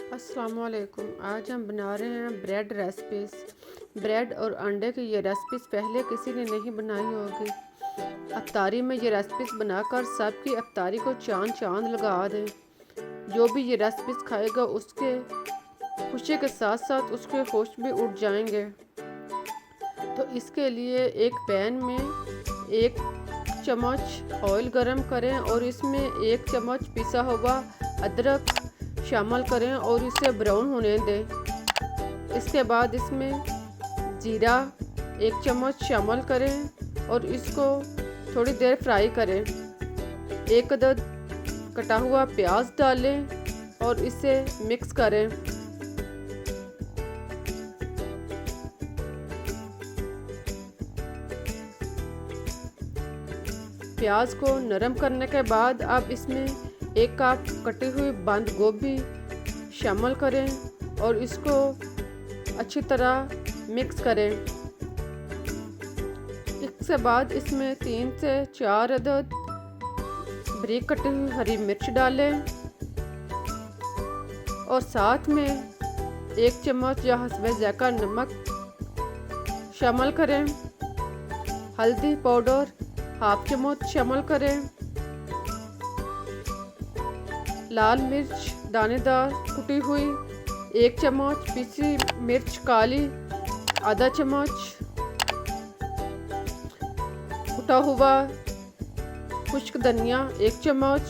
अस्सलामुअलैकुम। आज हम बना रहे हैं ब्रेड रेसिपीज़। ब्रेड और अंडे की ये रेसिपीज़ पहले किसी ने नहीं बनाई होगी। अफ्तारी में ये रेसिपीज़ बनाकर सबकी अफ्तारी को चांद चांद लगा दें। जो भी ये रेसिपीज़ खाएगा उसके खुशी के साथ साथ उसके होश भी उड़ जाएंगे। तो इसके लिए एक पैन में 1 चम्मच ऑयल गरम करें और इसमें 1 चम्मच पिसा हुआ अदरक शामिल करें और इसे ब्राउन होने दें। इसके बाद इसमें जीरा 1 चम्मच शामिल करें और इसको थोड़ी देर फ्राई करें। 1 अदद कटा हुआ प्याज डालें और इसे मिक्स करें। प्याज को नरम करने के बाद अब इसमें 1 कप कटी हुई बंद गोभी शामिल करें और इसको अच्छी तरह मिक्स करें। इसके बाद इसमें 3 से 4 अदद बारीक कटी हुई हरी मिर्च डालें और साथ में 1 चम्मच या हस्बे ज़ायका नमक शामिल करें। हल्दी पाउडर 1/2 चम्मच शामिल करें। लाल मिर्च दानेदार कुटी हुई 1 चम्मच, पीसी मिर्च काली आधा चम्मच, कुटा हुआ खुश्क धनिया 1 चम्मच,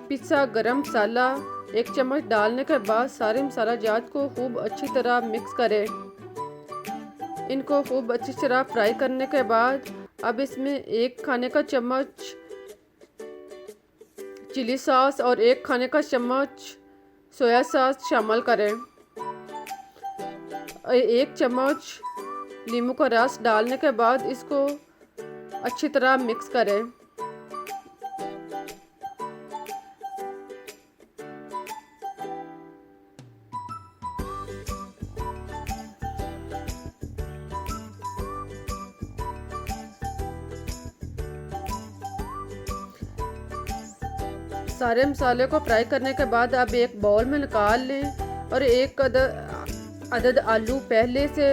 पिसा गरम मसाला 1 चम्मच डालने के बाद सारे मसाला जात को खूब अच्छी तरह मिक्स करें। इनको खूब अच्छी तरह फ्राई करने के बाद अब इसमें 1 खाने का चम्मच चिली सॉस और 1 खाने का चम्मच सोया सॉस शामिल करें। 1 चम्मच नींबू का रस डालने के बाद इसको अच्छी तरह मिक्स करें। सारे मसाले को फ्राई करने के बाद अब एक बाउल में निकाल लें और 1 अदद आलू पहले से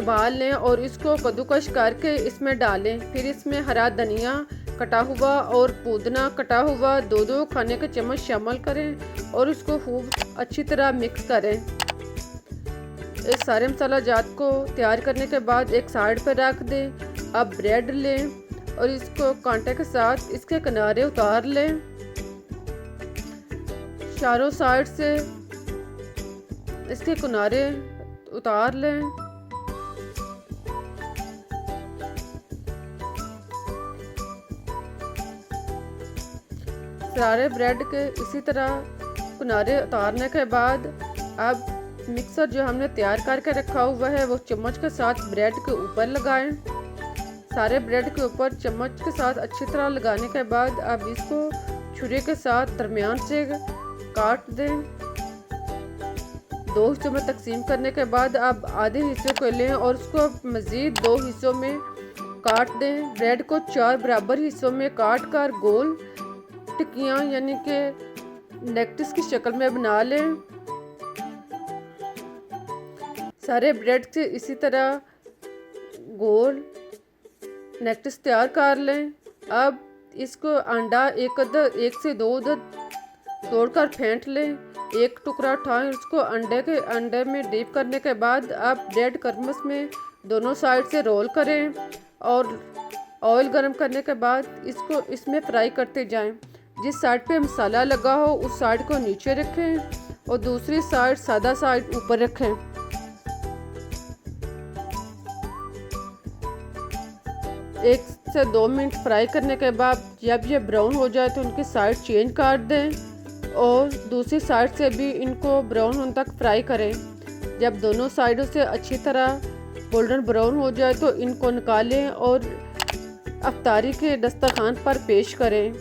उबाल लें और इसको कद्दूकस करके इसमें डालें। फिर इसमें हरा धनिया कटा हुआ और पुदीना कटा हुआ 2-2 खाने के चम्मच शामिल करें और इसको खूब अच्छी तरह मिक्स करें। इस सारे मसाला जात को तैयार करने के बाद एक साइड पर रख दें। अब ब्रेड लें और इसको कांटे के साथ इसके किनारे उतार लें। चारों साइड से इसके किनारे उतार लें। सारे ब्रेड के इसी तरह किनारे उतारने के बाद अब मिक्सर जो हमने तैयार करके रखा हुआ है वो चम्मच के साथ ब्रेड के ऊपर लगाएं। सारे ब्रेड के ऊपर चम्मच के साथ अच्छी तरह लगाने के बाद अब इसको छुरी के साथ दरमियान से काट दें। 2 हिस्सों में तकसीम करने के बाद अब आधे हिस्सों को लें और उसको मज़ीद 2 हिस्सों में काट दें। ब्रेड को 4 बराबर हिस्सों में काट कर गोल टिक्कियाँ यानी कि नेक्टिस की शक्ल में बना लें। सारे ब्रेड से इसी तरह गोल नेक्टिस तैयार कर लें। अब इसको अंडा 1 से 2 अदद तोड़कर फेंट लें। 1 टुकड़ा उठाएं, उसको अंडे में डीप करने के बाद अब ब्रेड क्रम्स में दोनों साइड से रोल करें और ऑयल गरम करने के बाद इसको इसमें फ्राई करते जाएं। जिस साइड पे मसाला लगा हो उस साइड को नीचे रखें और दूसरी साइड सादा साइड ऊपर रखें। एक से 2 मिनट फ्राई करने के बाद जब ये ब्राउन हो जाए तो उनकी साइड चेंज कर दें और दूसरी साइड से भी इनको ब्राउन होने तक फ्राई करें। जब दोनों साइडों से अच्छी तरह गोल्डन ब्राउन हो जाए तो इनको निकालें और अफ्तारी के दस्तरखान पर पेश करें।